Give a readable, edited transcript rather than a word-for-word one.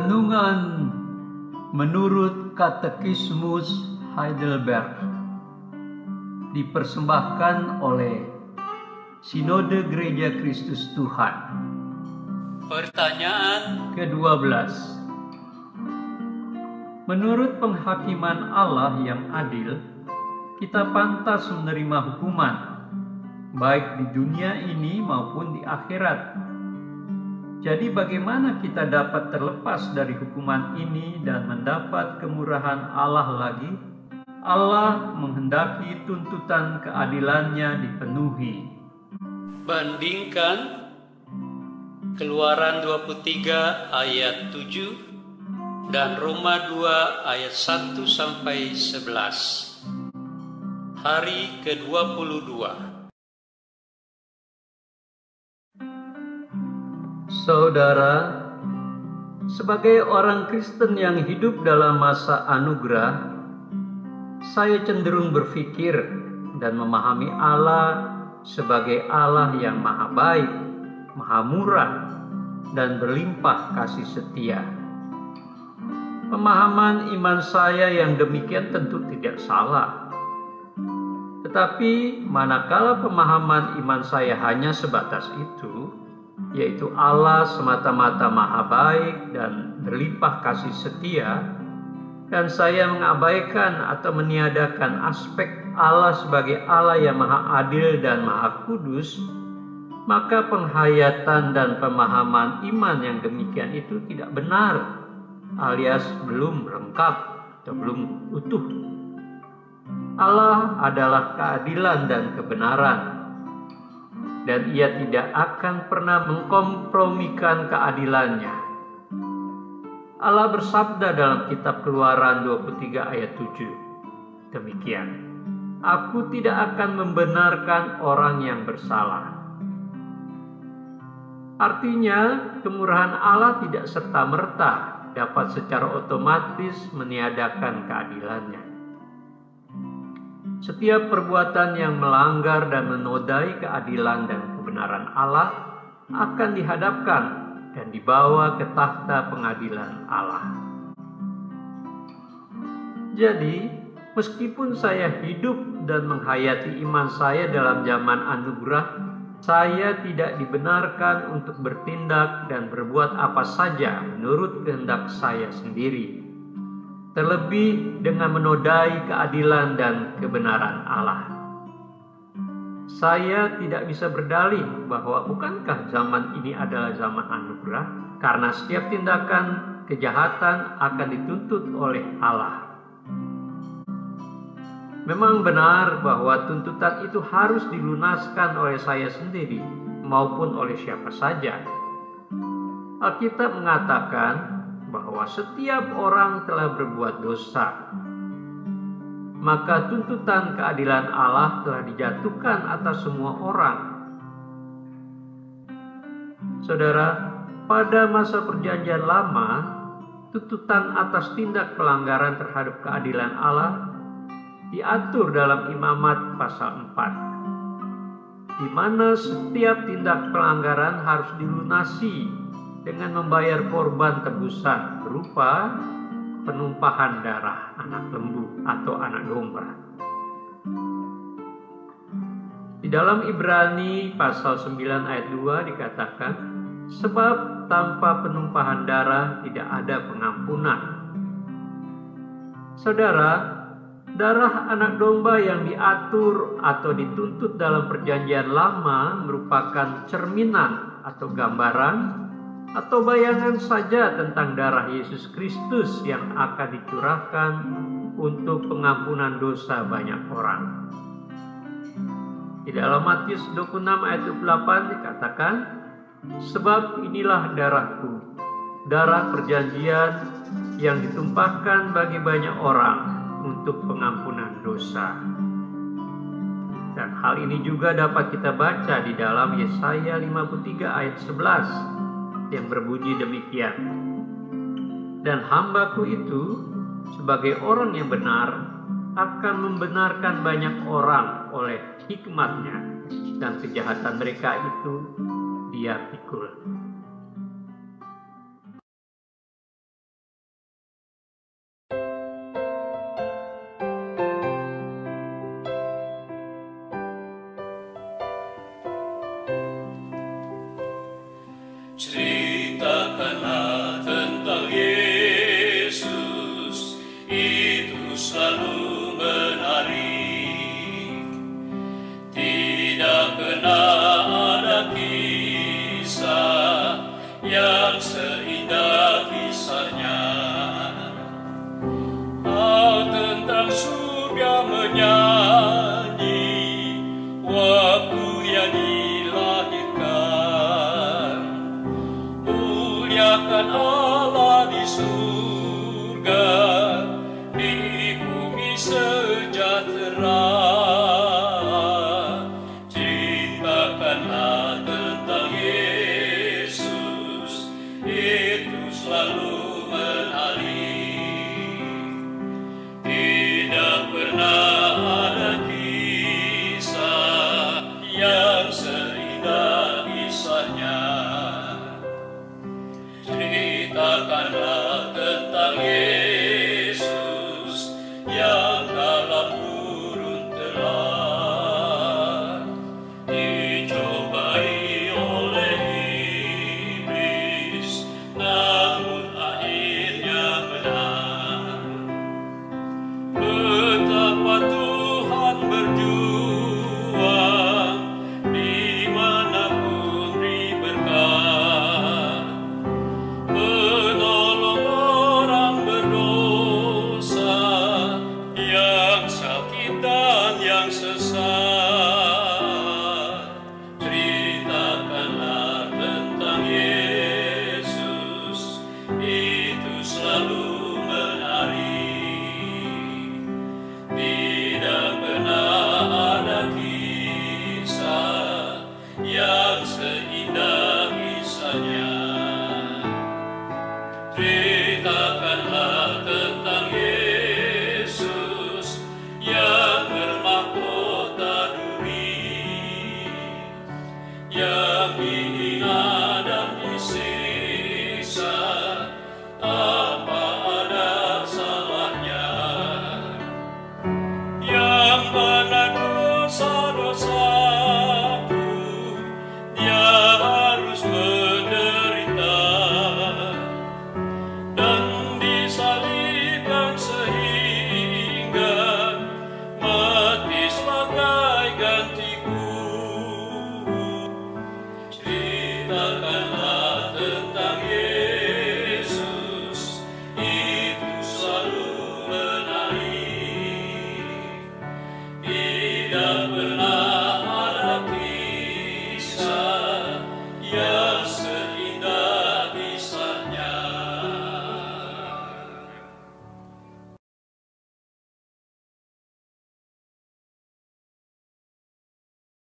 Renungan menurut Katekismus Heidelberg dipersembahkan oleh Sinode Gereja Kristus Tuhan. Pertanyaan ke-12. Menurut penghakiman Allah yang adil, kita pantas menerima hukuman, baik di dunia ini maupun di akhirat. Jadi bagaimana kita dapat terlepas dari hukuman ini dan mendapat kemurahan Allah lagi? Allah menghendaki tuntutan keadilannya dipenuhi. Bandingkan Keluaran 23 ayat 7 dan Roma 2 ayat 1 sampai 11. Hari ke-22. Saudara, sebagai orang Kristen yang hidup dalam masa anugerah, saya cenderung berpikir dan memahami Allah sebagai Allah yang maha baik, maha murah, dan berlimpah kasih setia. Pemahaman iman saya yang demikian tentu tidak salah. Tetapi manakala pemahaman iman saya hanya sebatas itu, yaitu Allah semata-mata maha baik dan berlimpah kasih setia, dan saya mengabaikan atau meniadakan aspek Allah sebagai Allah yang maha adil dan maha kudus, maka penghayatan dan pemahaman iman yang demikian itu tidak benar, alias belum lengkap atau belum utuh. Allah adalah keadilan dan kebenaran, dan Ia tidak akan pernah mengkompromikan keadilannya. Allah bersabda dalam kitab Keluaran 23 ayat 7, demikian, "Aku tidak akan membenarkan orang yang bersalah." Artinya, kemurahan Allah tidak serta-merta dapat secara otomatis meniadakan keadilannya. Setiap perbuatan yang melanggar dan menodai keadilan dan kebenaran Allah akan dihadapkan dan dibawa ke takhta pengadilan Allah. Jadi, meskipun saya hidup dan menghayati iman saya dalam zaman anugerah, saya tidak dibenarkan untuk bertindak dan berbuat apa saja menurut kehendak saya sendiri, terlebih dengan menodai keadilan dan kebenaran Allah. Saya tidak bisa berdalih bahwa bukankah zaman ini adalah zaman anugerah, karena setiap tindakan kejahatan akan dituntut oleh Allah. Memang benar bahwa tuntutan itu harus dilunaskan oleh saya sendiri maupun oleh siapa saja. Alkitab mengatakan bahwa setiap orang telah berbuat dosa, maka tuntutan keadilan Allah telah dijatuhkan atas semua orang. Saudara, pada masa Perjanjian Lama, tuntutan atas tindak pelanggaran terhadap keadilan Allah diatur dalam Imamat pasal 4, di mana setiap tindak pelanggaran harus dilunasi dengan membayar korban tebusan berupa penumpahan darah anak lembu atau anak domba. Di dalam Ibrani pasal 9 ayat 2 dikatakan, sebab tanpa penumpahan darah tidak ada pengampunan. Saudara, darah anak domba yang diatur atau dituntut dalam Perjanjian Lama merupakan cerminan atau gambaran atau bayangan saja tentang darah Yesus Kristus yang akan dicurahkan untuk pengampunan dosa banyak orang. Di dalam Matius 26 ayat 28 dikatakan, sebab inilah darahku, darah perjanjian yang ditumpahkan bagi banyak orang untuk pengampunan dosa. Dan hal ini juga dapat kita baca di dalam Yesaya 53 ayat 11 yang berbunyi demikian, dan hambaku itu sebagai orang yang benar akan membenarkan banyak orang oleh hikmatnya, dan kejahatan mereka itu Dia pikul. yang seindah kisahnya. Kau tentang surga menyanyi waktu dia dilahirkan. Muliakan Allah di surga, di bumi sejahtera. Ceritakanlah tentang Yesus, itu selalu menarik. Tidak pernah ada kisah yang seindah kisahnya. Ceritakanlah tentang Yesus yang dalam gurun telah dicobai oleh iblis, namun akhirnya menang. Betapa Tuhan berjuang dimanapun berkat, menolong orang berdosa yang sakit dan yang sesat. Ceritakanlah tentang Yesus, itu selalu menarik. Tidak pernah ada kisah yang seindah kisahnya. Ceritakanlah tentang Yesus yang bermahkota duri, yang dihina dan disiksa tanpa ada salahnya, yang mana dosa-dosaku dia harus menderita dan disalibkan sehingga mati sebagai gantiku. Ceritakanlah